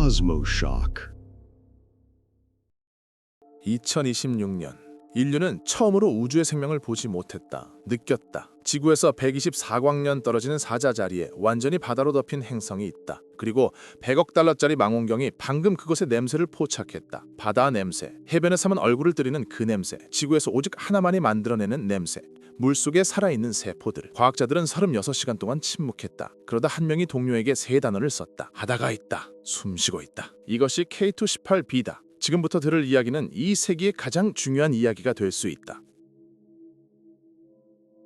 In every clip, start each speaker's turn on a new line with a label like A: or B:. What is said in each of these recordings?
A: Cosmoshock.
B: 2026년 인류는 처음으로 우주의 생명을 보지 못했다. 느꼈다. 지구에서 124광년 떨어지는 사자 자리에 완전히 바다로 덮인 행성이 있다. 그리고 100억 달러짜리 망원경이 방금 그것의 냄새를 포착했다. 바다 냄새, 해변에 사면 얼굴을 들이는 그 냄새, 지구에서 오직 하나만이 만들어내는 냄새, 물속에 살아있는 세포들. 과학자들은 36시간 동안 침묵했다. 그러다 한 명이 동료에게 세 단어를 썼다. 바다가 있다. 숨쉬고 있다. 이것이 K218b다. 지금부터 들을 이야기는 이 세기의 가장 중요한 이야기가 될 수 있다.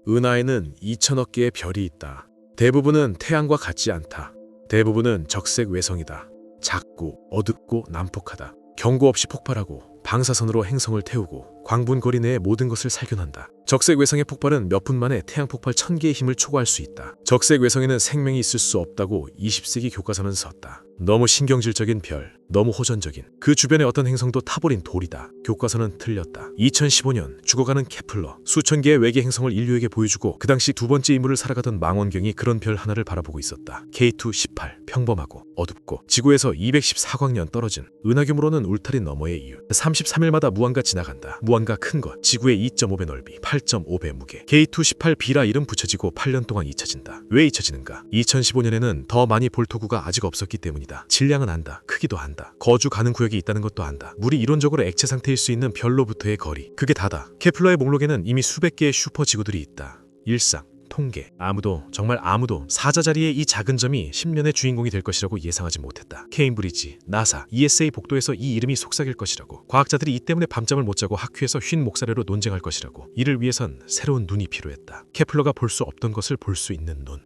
C: 은하에는 2천억 개의 별이 있다. 대부분은 태양과 같지 않다. 대부분은 적색 외성이다. 작고 어둡고 난폭하다. 경고 없이 폭발하고 방사선으로 행성을 태우고 광분거리 내의 모든 것을 살균한다. 적색 외성의 폭발은 몇 분 만에 태양 폭발 1000개의 힘을 초과할 수 있다. 적색 외성에는 생명이 있을 수 없다고 20세기 교과서는 썼다. 너무 신경질적인 별, 너무 호전적인. 그 주변의 어떤 행성도 타버린 돌이다. 교과서는 틀렸다. 2015년 죽어가는 케플러. 수천 개의 외계 행성을 인류에게 보여주고 그 당시 두 번째 임무를 살아가던 망원경이 그런 별 하나를 바라보고 있었다. K218. 평범하고 어둡고 지구에서 214광년 떨어진 은하 규모로는 울타리 너머의 이유. 33일마다 무한가 지나간다. 무한가 큰 것. 지구의 2.5배 넓이, 8.5배 무게. K218b라 이름 붙여지고 8년 동안 잊혀진다. 왜 잊혀지는가? 2015년에는 더 많이 볼 토구가 아직 없었기 때문이다. 질량은 안다. 크기도 안다. 거주 가능 구역이 있다는 것도 안다. 물이 이론적으로 액체 상태일 수 있는 별로부터의 거리. 그게 다다. 케플러의 목록에는 이미 수백 개의 슈퍼 지구들이 있다. 일상. 통계. 아무도, 정말 아무도 사자 자리의 이 작은 점이 10년의 주인공이 될 것이라고 예상하지 못했다. 케임브리지, 나사, ESA 복도에서 이 이름이 속삭일 것이라고. 과학자들이 이 때문에 밤잠을 못 자고 학회에서 쉰 목사래로 논쟁할 것이라고. 이를 위해선 새로운 눈이 필요했다. 케플러가 볼 수 없던 것을 볼 수 있는 눈.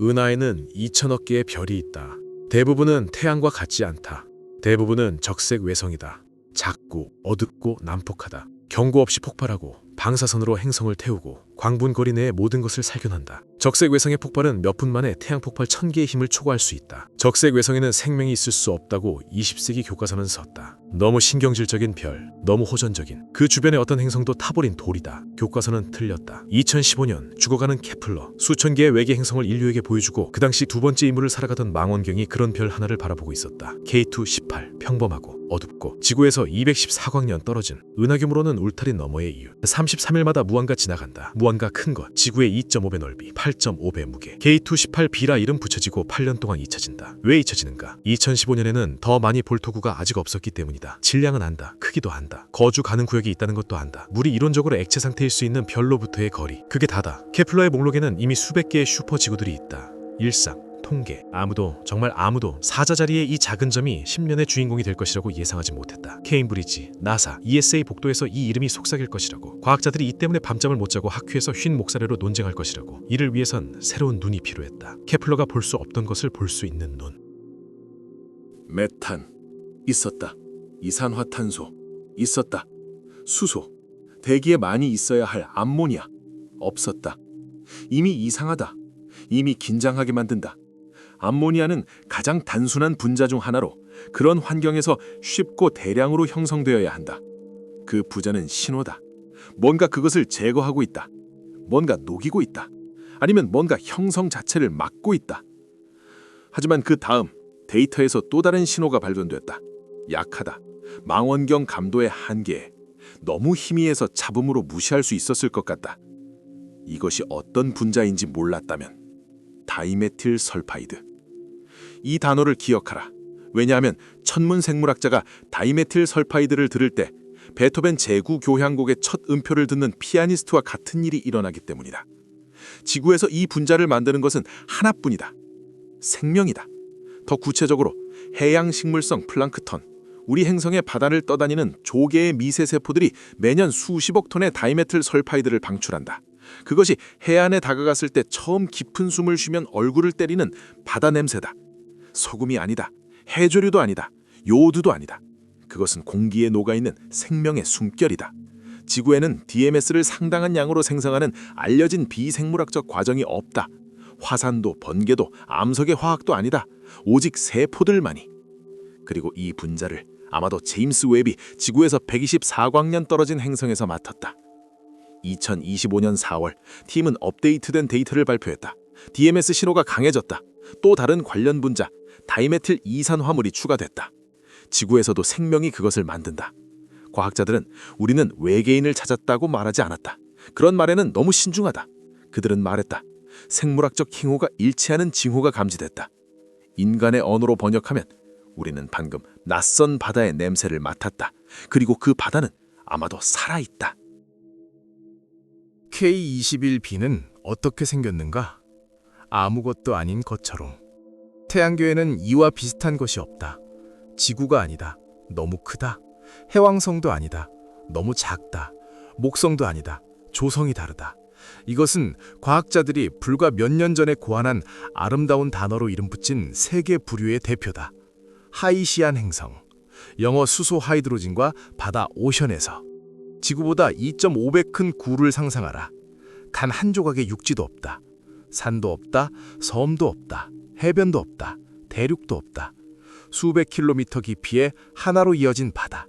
C: 은하에는 2천억 개의 별이 있다. 대부분은 태양과 같지 않다. 대부분은 적색 외성이다. 작고 어둡고 난폭하다. 경고 없이 폭발하고 방사선으로 행성을 태우고 광분거리 내의 모든 것을 살균한다. 적색 외성의 폭발은 몇 분 만에 태양 폭발 1000개의 힘을 초과할 수 있다. 적색 외성에는 생명이 있을 수 없다고 20세기 교과서는 썼다. 너무 신경질적인 별, 너무 호전적인. 그 주변의 어떤 행성도 타버린 돌이다. 교과서는 틀렸다. 2015년 죽어가는 케플러. 수천 개의 외계 행성을 인류에게 보여주고 그 당시 두 번째 임무를 살아가던 망원경이 그런 별 하나를 바라보고 있었다. K218. 평범하고 어둡고 지구에서 214광년 떨어진 은하 규모로는 울타리 너머의 이유. 33일마다 무한가 지나간다. 무한가 큰 것. 지구의 2.5배 넓이, 8.5배 무게. K218b라 이름 붙여지고 8년 동안 잊혀진다. 왜 잊혀지는가? 2015년에는 더 많이 볼 토구가 아직 없었기 때문이다. 질량은 안다. 크기도 안다. 거주 가능 구역이 있다는 것도 안다. 물이 이론적으로 액체 상태일 수 있는 별로부터의 거리. 그게 다다. 케플러의 목록에는 이미 수백 개의 슈퍼 지구들이 있다. 일상. 통계. 아무도, 정말 아무도 사자 자리의 이 작은 점이 10년의 주인공이 될 것이라고 예상하지 못했다. 케임브리지, 나사, ESA 복도에서 이 이름이 속삭일 것이라고. 과학자들이 이 때문에 밤잠을 못 자고 학회에서 쉰 목사래로 논쟁할 것이라고. 이를 위해선 새로운 눈이 필요했다. 케플러가 볼 수 없던 것을 볼 수 있는 눈.
D: 메탄 있었다. 이산화탄소 있었다. 수소, 대기에 많이 있어야 할 암모니아 없었다. 이미 이상하다. 이미 긴장하게 만든다. 암모니아는 가장 단순한 분자 중 하나로 그런 환경에서 쉽고 대량으로 형성되어야 한다. 그 부자는 신호다. 뭔가 그것을 제거하고 있다. 뭔가 녹이고 있다. 아니면 뭔가 형성 자체를 막고 있다. 하지만 그 다음 데이터에서 또 다른 신호가 발견됐다. 약하다. 망원경 감도의 한계에 너무 희미해서 잡음으로 무시할 수 있었을 것 같다. 이것이 어떤 분자인지 몰랐다면 다이메틸 설파이드. 이 단어를 기억하라. 왜냐하면 천문생물학자가 다이메틸 설파이드를 들을 때 베토벤 제9교향곡의 첫 음표를 듣는 피아니스트와 같은 일이 일어나기 때문이다. 지구에서 이 분자를 만드는 것은 하나뿐이다. 생명이다. 더 구체적으로 해양식물성 플랑크톤, 우리 행성의 바다를 떠다니는 조개의 미세세포들이 매년 수십억 톤의 다이메틸 설파이드를 방출한다. 그것이 해안에 다가갔을 때 처음 깊은 숨을 쉬면 얼굴을 때리는 바다 냄새다. 소금이 아니다. 해조류도 아니다. 요오드도 아니다. 그것은 공기에 녹아있는 생명의 숨결이다. 지구에는 DMS를 상당한 양으로 생성하는 알려진 비생물학적 과정이 없다. 화산도 번개도 암석의 화학도 아니다. 오직 세포들만이. 그리고 이 분자를 아마도 제임스 웹이 지구에서 124광년 떨어진 행성에서 맡았다. 2025년 4월 팀은 업데이트된 데이터를 발표했다. DMS 신호가 강해졌다. 또 다른 관련 분자, 다이메틸 이산화물이 추가됐다. 지구에서도 생명이 그것을 만든다. 과학자들은 우리는 외계인을 찾았다고 말하지 않았다. 그런 말에는 너무 신중하다. 그들은 말했다. 생물학적 킹호가 일치하는 징후가 감지됐다. 인간의 언어로 번역하면 우리는 방금 낯선 바다의 냄새를 맡았다. 그리고 그 바다는 아마도 살아있다.
A: K21b는 어떻게 생겼는가? 아무것도 아닌 것처럼. 태양계에는 이와 비슷한 것이 없다. 지구가 아니다. 너무 크다. 해왕성도 아니다. 너무 작다. 목성도 아니다. 조성이 다르다. 이것은 과학자들이 불과 몇 년 전에 고안한 아름다운 단어로 이름 붙인 세 개 부류의 대표다. 하이시안 행성, 영어 수소 하이드로진과 바다 오션에서 지구보다 2.5배 큰 구를 상상하라. 단 한 조각의 육지도 없다. 산도 없다. 섬도 없다. 해변도 없다. 대륙도 없다. 수백 킬로미터 깊이의 하나로 이어진 바다.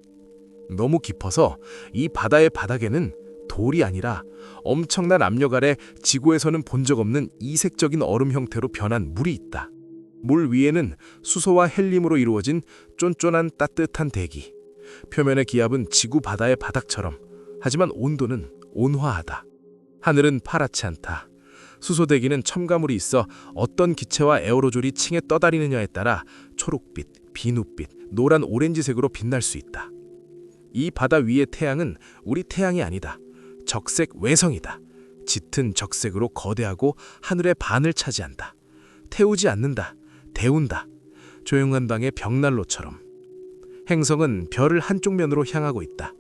A: 너무 깊어서 이 바다의 바닥에는 돌이 아니라 엄청난 압력 아래 지구에서는 본 적 없는 이색적인 얼음 형태로 변한 물이 있다. 물 위에는 수소와 헬륨으로 이루어진 쫀쫀한 따뜻한 대기. 표면의 기압은 지구 바다의 바닥처럼, 하지만 온도는 온화하다. 하늘은 파랗지 않다. 수소 대기는 첨가물이 있어 어떤 기체와 에어로졸이 층에 떠다니느냐에 따라 초록빛, 비누빛, 노란 오렌지색으로 빛날 수 있다. 이 바다 위의 태양은 우리 태양이 아니다. 적색 외성이다. 짙은 적색으로 거대하고 하늘의 반을 차지한다. 태우지 않는다. 데운다. 조용한 방의 벽난로처럼. 행성은 별을 한쪽 면으로 향하고 있다.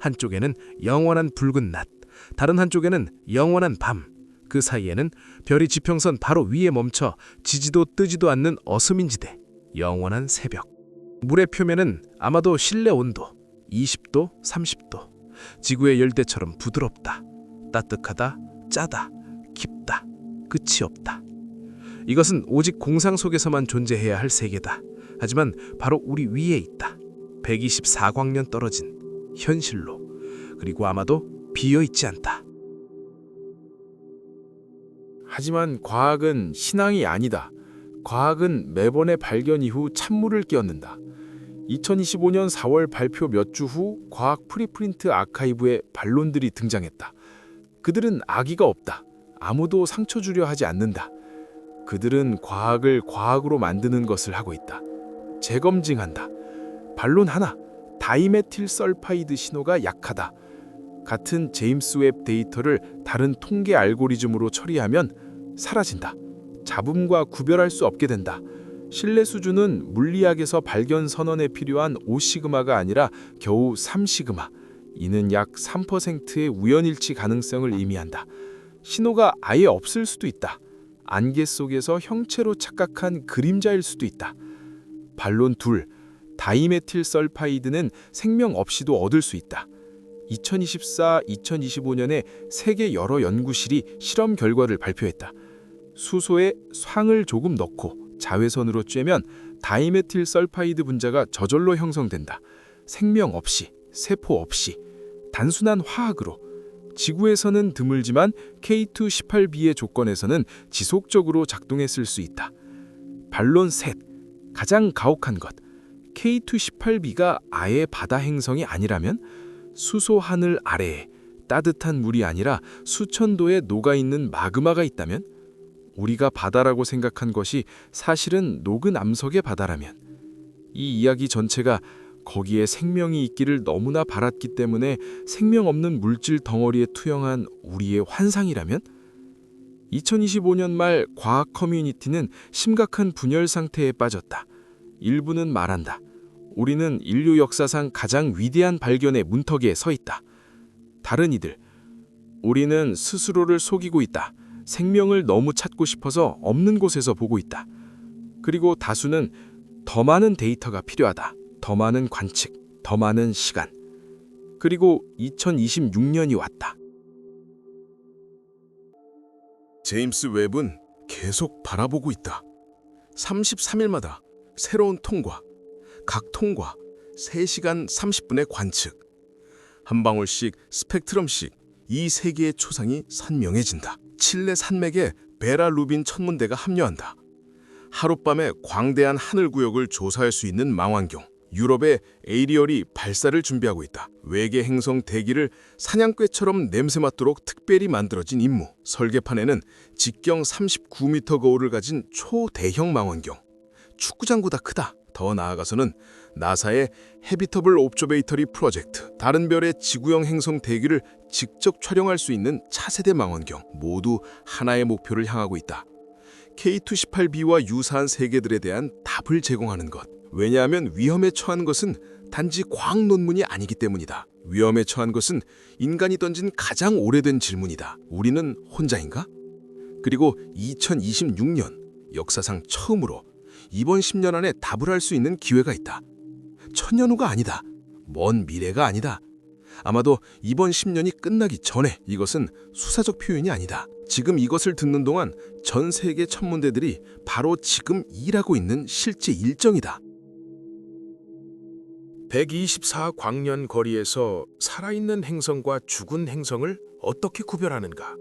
A: 한쪽에는 영원한 붉은 낮, 다른 한쪽에는 영원한 밤. 그 사이에는 별이 지평선 바로 위에 멈춰 지지도 뜨지도 않는 어스민지대, 영원한 새벽. 물의 표면은 아마도 실내 온도 20도, 30도. 지구의 열대처럼 부드럽다. 따뜻하다, 짜다, 깊다. 끝이 없다. 이것은 오직 공상 속에서만 존재해야 할 세계다. 하지만 바로 우리 위에 있다. 124광년 떨어진 현실로. 그리고 아마도 비어있지 않다.
B: 하지만 과학은 신앙이 아니다. 과학은 매번의 발견 이후 찬물을 끼얹는다. 2025년 4월 발표 몇 주 후 과학 프리프린트 아카이브에 반론들이 등장했다. 그들은 악의가 없다. 아무도 상처 주려 하지 않는다. 그들은 과학을 과학으로 만드는 것을 하고 있다. 재검증한다. 반론 하나, 다이메틸 설파이드 신호가 약하다. 같은 제임스 웹 데이터를 다른 통계 알고리즘으로 처리하면 사라진다. 잡음과 구별할 수 없게 된다. 신뢰 수준은 물리학에서 발견 선언에 필요한 5시그마가 아니라 겨우 3시그마. 이는 약 3%의 우연일치 가능성을 의미한다. 신호가 아예 없을 수도 있다. 안개 속에서 형체로 착각한 그림자일 수도 있다. 반론 둘, 다이메틸 설파이드는 생명 없이도 얻을 수 있다. 2024-2025년에 세계 여러 연구실이 실험 결과를 발표했다. 수소에 황을 조금 넣고 자외선으로 쬐면 다이메틸 설파이드 분자가 저절로 형성된다. 생명 없이, 세포 없이, 단순한 화학으로. 지구에서는 드물지만 K218b의 조건에서는 지속적으로 작동했을 수 있다. 반론 셋, 가장 가혹한 것. K218b가 아예 바다 행성이 아니라면 수소 하늘 아래에 따뜻한 물이 아니라 수천 도에 녹아있는 마그마가 있다면, 우리가 바다라고 생각한 것이 사실은 녹은 암석의 바다라면, 이 이야기 전체가 거기에 생명이 있기를 너무나 바랐기 때문에 생명 없는 물질 덩어리에 투영한 우리의 환상이라면, 2025년 말 과학 커뮤니티는 심각한 분열 상태에 빠졌다. 일부는 말한다. 우리는 인류 역사상 가장 위대한 발견의 문턱에 서 있다. 다른 이들, 우리는 스스로를 속이고 있다. 생명을 너무 찾고 싶어서 없는 곳에서 보고 있다. 그리고 다수는 더 많은 데이터가 필요하다. 더 많은 관측, 더 많은 시간. 그리고 2026년이 왔다.
A: 제임스 웹은 계속 바라보고 있다. 33일마다 새로운 통과, 각 통과 3시간 30분의 관측. 한 방울씩 스펙트럼씩 이 세계의 초상이 선명해진다. 칠레 산맥의 베라 루빈 천문대가 합류한다. 하룻밤에 광대한 하늘 구역을 조사할 수 있는 망원경. 유럽의 에이리얼이 발사를 준비하고 있다. 외계 행성 대기를 사냥개처럼 냄새 맡도록 특별히 만들어진 임무. 설계판에는 직경 39m 거울을 가진 초대형 망원경. 축구장보다 크다. 더 나아가서는 나사의 해비터블 옵저베이터리 프로젝트, 다른 별의 지구형 행성 대기를 직접 촬영할 수 있는 차세대 망원경, 모두 하나의 목표를 향하고 있다. K2-18B와 유사한 세계들에 대한 답을 제공하는 것. 왜냐하면 위험에 처한 것은 단지 과학 논문이 아니기 때문이다. 위험에 처한 것은 인간이 던진 가장 오래된 질문이다. 우리는 혼자인가? 그리고 2026년 역사상 처음으로 이번 10년 안에 답을 할 수 있는 기회가 있다. 천년 후가 아니다. 먼 미래가 아니다. 아마도 이번 10년이 끝나기 전에. 이것은 수사적 표현이 아니다. 지금 이것을 듣는 동안 전 세계 천문대들이 바로 지금 일하고 있는 실제 일정이다.
C: 124광년 거리에서 살아있는 행성과 죽은 행성을 어떻게 구별하는가?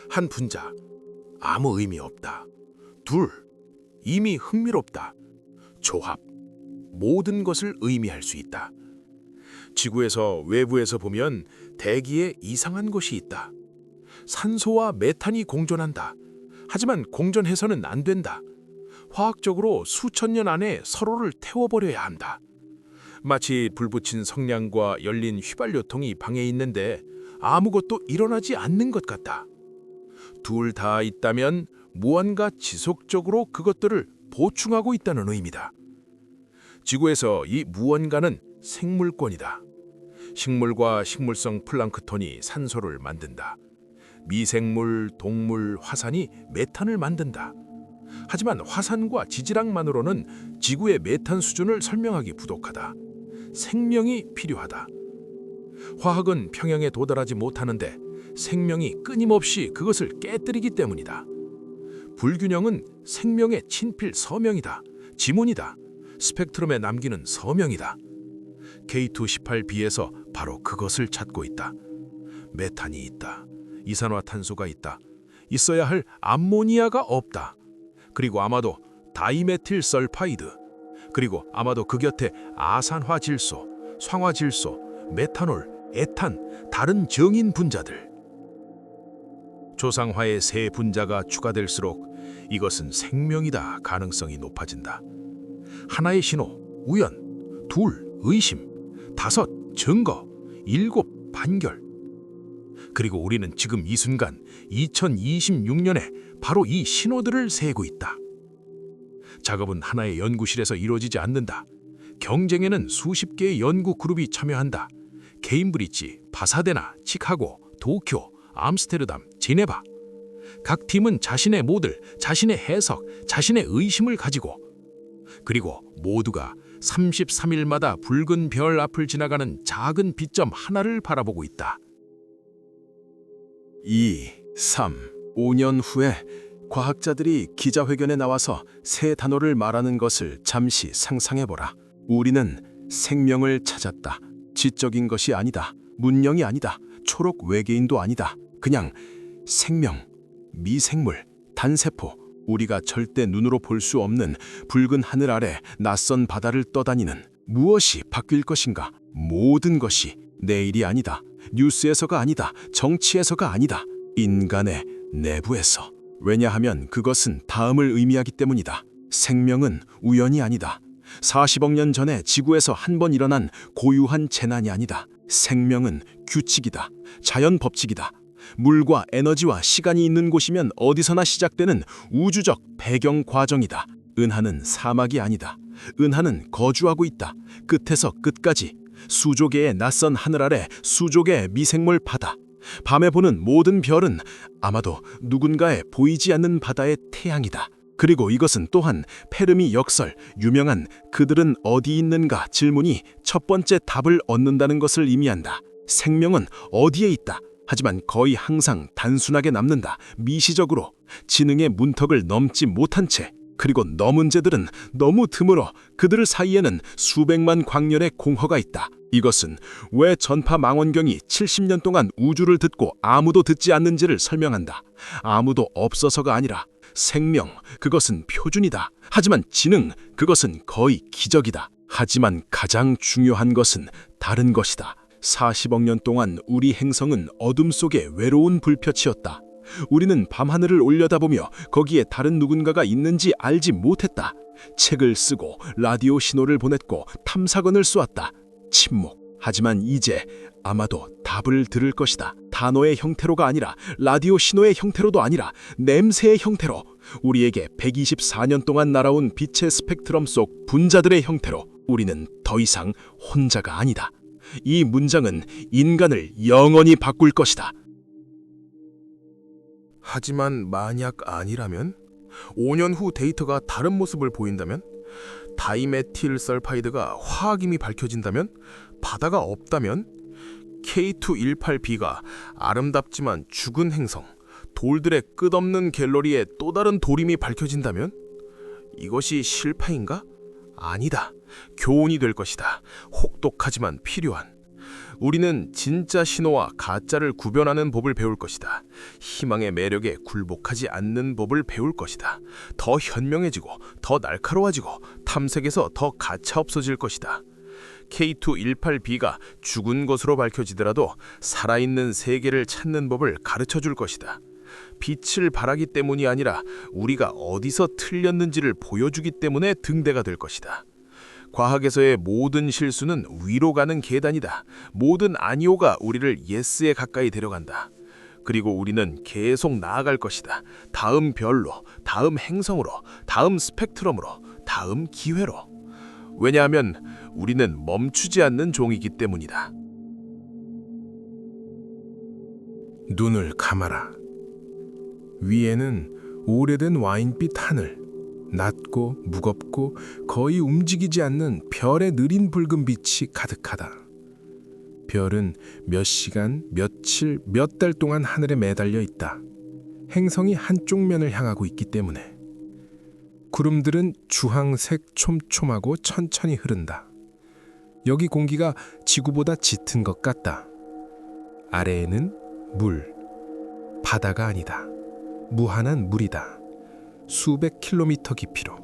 C: 한 분자, 아무 의미 없다. 둘, 이미 흥미롭다. 조합, 모든 것을 의미할 수 있다. 지구에서 외부에서 보면 대기에 이상한 것이 있다. 산소와 메탄이 공존한다. 하지만 공존해서는 안 된다. 화학적으로 수천 년 안에 서로를 태워버려야 한다. 마치 불붙인 성냥과 열린 휘발유통이 방에 있는데 아무것도 일어나지 않는 것 같다. 둘 다 있다면 무언가 지속적으로 그것들을 보충하고 있다는 의미다. 지구에서 이 무언가는 생물권이다. 식물과 식물성 플랑크톤이 산소를 만든다. 미생물, 동물, 화산이 메탄을 만든다. 하지만 화산과 지질학만으로는 지구의 메탄 수준을 설명하기 부족하다. 생명이 필요하다. 화학은 평형에 도달하지 못하는데 생명이 끊임없이 그것을 깨뜨리기 때문이다. 불균형은 생명의 친필 서명이다. 지문이다. 스펙트럼에 남기는 서명이다. K2-18B에서 바로 그것을 찾고 있다. 메탄이 있다. 이산화탄소가 있다. 있어야 할 암모니아가 없다. 그리고 아마도 다이메틸 설파이드, 그리고 아마도 그 곁에 아산화질소, 황화질소, 메탄올, 에탄, 다른 정인 분자들. 조상화의 세 분자가 추가될수록 이것은 생명이다 가능성이 높아진다. 하나의 신호, 우연, 둘, 의심, 다섯, 증거, 일곱, 판결. 그리고 우리는 지금 이 순간 2026년에 바로 이 신호들을 세고 있다. 작업은 하나의 연구실에서 이루어지지 않는다. 경쟁에는 수십 개의 연구 그룹이 참여한다. 케임브리지, 파사데나, 시카고, 도쿄, 암스테르담, 제네바. 각 팀은 자신의 모델, 자신의 해석, 자신의 의심을 가지고, 그리고 모두가 33일마다 붉은 별 앞을 지나가는 작은 빛점 하나를 바라보고 있다.
A: 2, 3, 5년 후에 과학자들이 기자회견에 나와서 새 단어를 말하는 것을 잠시 상상해보라. 우리는 생명을 찾았다. 지적인 것이 아니다. 문명이 아니다. 초록 외계인도 아니다. 그냥 생명, 미생물, 단세포, 우리가 절대 눈으로 볼 수 없는 붉은 하늘 아래 낯선 바다를 떠다니는. 무엇이 바뀔 것인가? 모든 것이. 내일이 아니다. 뉴스에서가 아니다. 정치에서가 아니다. 인간의 내부에서. 왜냐하면 그것은 다음을 의미하기 때문이다. 생명은 우연이 아니다. 40억 년 전에 지구에서 한 번 일어난 고유한 재난이 아니다. 생명은 규칙이다. 자연 법칙이다. 물과 에너지와 시간이 있는 곳이면 어디서나 시작되는 우주적 배경 과정이다. 은하는 사막이 아니다. 은하는 거주하고 있다. 끝에서 끝까지. 수조개의 낯선 하늘 아래 수조개의 미생물 바다. 밤에 보는 모든 별은 아마도 누군가의 보이지 않는 바다의 태양이다. 그리고 이것은 또한 페르미 역설, 유명한 그들은 어디 있는가 질문이 첫 번째 답을 얻는다는 것을 의미한다. 생명은 어디에 있다. 하지만 거의 항상 단순하게 남는다. 미시적으로. 지능의 문턱을 넘지 못한 채.
D: 그리고 넘은 재들은 너무 드물어 그들 사이에는 수백만 광년의 공허가 있다. 이것은 왜 전파 망원경이 70년 동안 우주를 듣고 아무도 듣지 않는지를 설명한다. 아무도 없어서가 아니라 생명, 그것은 표준이다. 하지만 지능, 그것은 거의 기적이다. 하지만 가장 중요한 것은 다른 것이다. 40억 년 동안 우리 행성은 어둠 속에 외로운 불볕이었다. 우리는 밤하늘을 올려다보며 거기에 다른 누군가가 있는지 알지 못했다. 책을 쓰고 라디오 신호를 보냈고 탐사건을 쏘았다. 침묵. 하지만 이제 아마도 답을 들을 것이다. 단어의 형태로가 아니라 라디오 신호의 형태로도 아니라 냄새의 형태로, 우리에게 124년 동안 날아온 빛의 스펙트럼 속 분자들의 형태로 우리는 더 이상 혼자가 아니다. 이 문장은 인간을 영원히 바꿀 것이다.
A: 하지만 만약 아니라면? 5년 후 데이터가 다른 모습을 보인다면? 다이메틸 설파이드가 화학임이 밝혀진다면? 바다가 없다면? K218b가 아름답지만 죽은 행성, 돌들의 끝없는 갤러리에 또 다른 돌임이 밝혀진다면? 이것이 실패인가? 아니다. 교훈이 될 것이다. 혹독하지만 필요한. 우리는 진짜 신호와 가짜를 구별하는 법을 배울 것이다. 희망의 매력에 굴복하지 않는 법을 배울 것이다. 더 현명해지고 더 날카로워지고 탐색에서 더 가차없어질 것이다. K218b가 죽은 것으로 밝혀지더라도 살아있는 세계를 찾는 법을 가르쳐줄 것이다. 빛을 발하기 때문이 아니라 우리가 어디서 틀렸는지를 보여주기 때문에 등대가 될 것이다. 과학에서의 모든 실수는 위로 가는 계단이다. 모든 아니오가 우리를 예스에 가까이 데려간다. 그리고 우리는 계속 나아갈 것이다. 다음 별로, 다음 행성으로, 다음 스펙트럼으로, 다음 기회로. 왜냐하면 우리는 멈추지 않는 종이기 때문이다. 눈을 감아라. 위에는 오래된 와인빛 하늘, 낮고 무겁고 거의 움직이지 않는 별의 느린 붉은 빛이 가득하다. 별은 몇 시간, 며칠, 몇 달 동안 하늘에 매달려 있다. 행성이 한쪽 면을 향하고 있기 때문에. 구름들은 주황색 촘촘하고 천천히 흐른다. 여기 공기가 지구보다 짙은 것 같다. 아래에는 물, 바다가 아니다. 무한한 물이다. 수백 킬로미터 깊이로.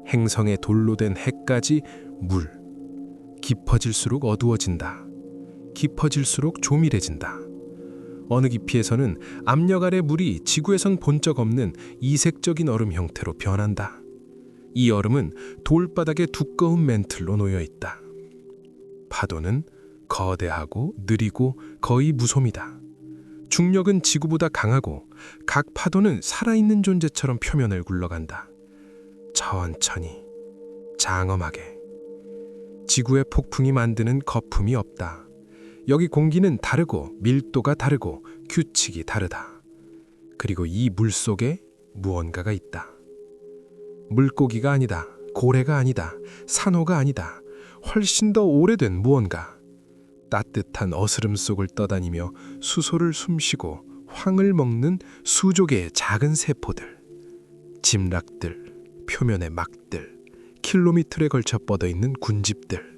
A: 행성의 돌로 된 해까지 물. 깊어질수록 어두워진다. 깊어질수록 조밀해진다. 어느 깊이에서는 압력 아래 물이 지구에선 본 적 없는 이색적인 얼음 형태로 변한다. 이 얼음은 돌바닥에 두꺼운 맨틀로 놓여 있다. 파도는 거대하고 느리고 거의 무솜이다. 중력은 지구보다 강하고 각 파도는 살아있는 존재처럼 표면을 굴러간다. 천천히, 장엄하게. 지구의 폭풍이 만드는 거품이 없다. 여기 공기는 다르고 밀도가 다르고 규칙이 다르다. 그리고 이 물 속에 무언가가 있다. 물고기가 아니다. 고래가 아니다. 산호가 아니다. 훨씬 더 오래된 무언가. 따뜻한 어스름 속을 떠다니며 수소를 숨쉬고 황을 먹는 수조개의 작은 세포들. 짐락들, 표면의 막들, 킬로미터에 걸쳐 뻗어있는 군집들.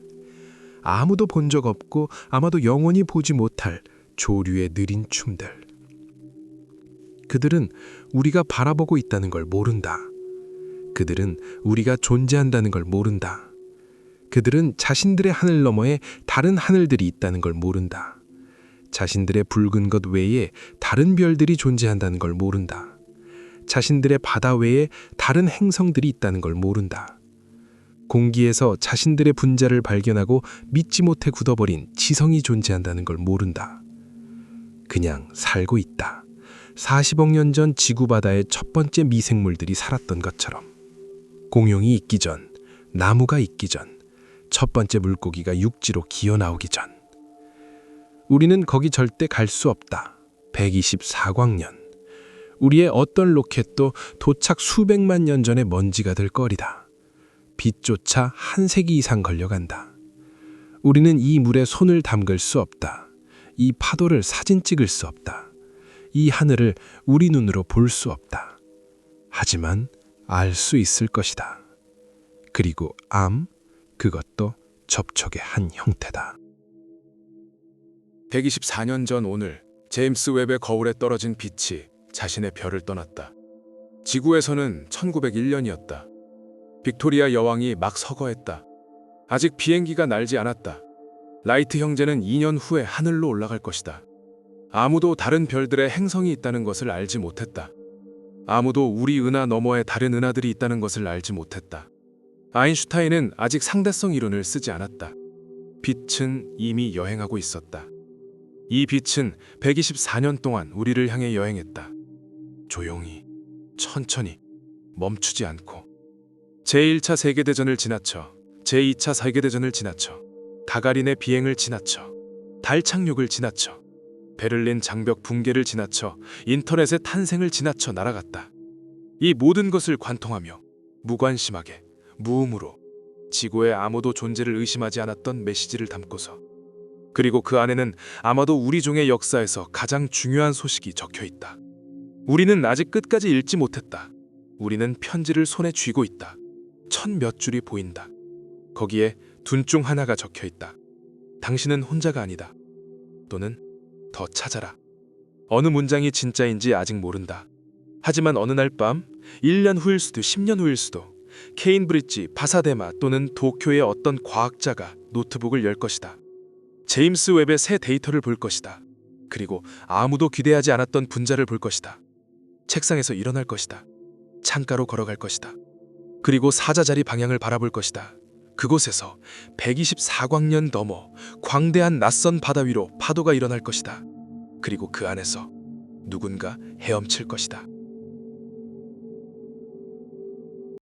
A: 아무도 본 적 없고 아마도 영원히 보지 못할 조류의 느린 춤들. 그들은 우리가 바라보고 있다는 걸 모른다. 그들은 우리가 존재한다는 걸 모른다. 그들은 자신들의 하늘 너머에 다른 하늘들이 있다는 걸 모른다. 자신들의 붉은 것 외에 다른 별들이 존재한다는 걸 모른다. 자신들의 바다 외에 다른 행성들이 있다는 걸 모른다. 공기에서 자신들의 분자를 발견하고 믿지 못해 굳어버린 지성이 존재한다는 걸 모른다. 그냥 살고 있다. 40억 년 전 지구 바다의 첫 번째 미생물들이 살았던 것처럼. 공룡이 있기 전, 나무가 있기 전, 첫 번째 물고기가 육지로 기어 나오기 전. 우리는 거기 절대 갈 수 없다. 124광년. 우리의 어떤 로켓도 도착 수백만 년 전의 먼지가 될 거리다. 빛조차 한 세기 이상 걸려간다. 우리는 이 물에 손을 담글 수 없다. 이 파도를 사진 찍을 수 없다. 이 하늘을 우리 눈으로 볼 수 없다. 하지만
E: 알 수 있을 것이다. 그리고 그것도 접촉의 한 형태다.
C: 124년 전 오늘 제임스 웹의 거울에 떨어진 빛이 자신의 별을 떠났다. 지구에서는 1901년이었다. 빅토리아 여왕이 막 서거했다. 아직 비행기가 날지 않았다. 라이트 형제는 2년 후에 하늘로 올라갈 것이다. 아무도 다른 별들의 행성이 있다는 것을 알지 못했다. 아무도 우리 은하 너머에 다른 은하들이 있다는 것을 알지 못했다. 아인슈타인은 아직 상대성 이론을 쓰지 않았다. 빛은 이미 여행하고 있었다. 이 빛은 124년 동안 우리를 향해 여행했다. 조용히, 천천히, 멈추지 않고. 제1차 세계대전을 지나쳐, 제2차 세계대전을 지나쳐, 가가린의 비행을 지나쳐, 달 착륙을 지나쳐, 베를린 장벽 붕괴를 지나쳐, 인터넷의 탄생을 지나쳐 날아갔다. 이 모든 것을 관통하며 무관심하게, 무음으로 지구에 아무도 존재를 의심하지 않았던 메시지를 담고서. 그리고 그 안에는 아마도 우리 종의 역사에서 가장 중요한 소식이 적혀 있다. 우리는 아직 끝까지 읽지 못했다. 우리는 편지를 손에 쥐고 있다. 천 몇 줄이 보인다. 거기에 둘 중 하나가 적혀 있다. 당신은 혼자가 아니다. 또는 더 찾아라. 어느 문장이 진짜인지 아직 모른다. 하지만 어느 날 밤, 1년 후일 수도 10년 후일 수도 케인브리지, 파사데마 또는 도쿄의 어떤 과학자가 노트북을 열 것이다. 제임스 웹의 새 데이터를 볼 것이다. 그리고 아무도 기대하지 않았던 분자를 볼 것이다. 책상에서 일어날 것이다. 창가로 걸어갈 것이다. 그리고 사자자리 방향을 바라볼 것이다. 그곳에서 124광년 넘어 광대한 낯선 바다 위로 파도가 일어날 것이다. 그리고 그 안에서 누군가 헤엄칠 것이다.